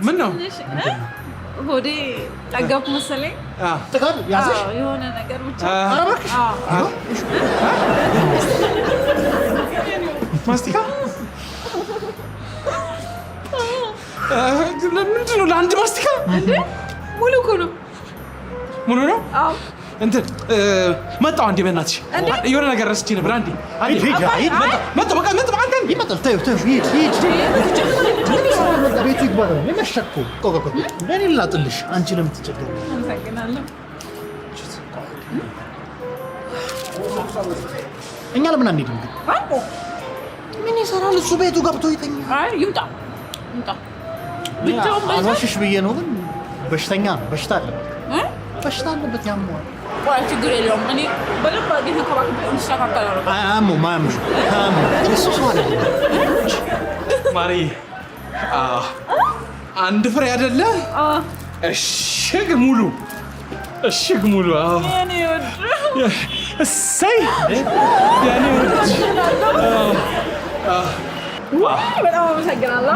ምን ነው ሆዴ ጠገብኩ መሰለኝ ጥጋብ ያዘሽ የሆነ ነገር ብቻ ኧረ እባክሽ ማስቲካ ምንድን ነው ለአንድ ማስቲካ እንዴ ሙሉ እኮ ነው ሙሉ ነው አዎ እንትን መጣሁ አንዴ በእናትሽ የሆነ ነገር ረስቼ ነበር አንዴ መጣሁ በቃ መጣሁ አንተ ይመጣል ተይው ሂድ ቤቱ ይግባል ለመሸኮ ቆቆ ለኔ ላጥልሽ አንቺ ለምን ትጨገሪ አመሰግናለሁ እኛ ለምን አንሄድም አንቆ ምን ይሰራል እሱ ቤቱ ገብቶ ይተኛ አይ ይውጣ ብቻውን አልዋሽሽ ብዬ ነው ግን በሽተኛ ነው በሽታ አለበት ያሟል ቆይ ችግር የለውም እኔ በደንብ አድርጌ ተከባክቤ እንዲስተካከል ማያምሽ እሱ ሰው አይደለም ማሪ አንድ ፍሬ አይደለ እሽግ ሙሉ የኔ ወድ እሰይ የኔ ወድ በጣም አመሰግናለሁ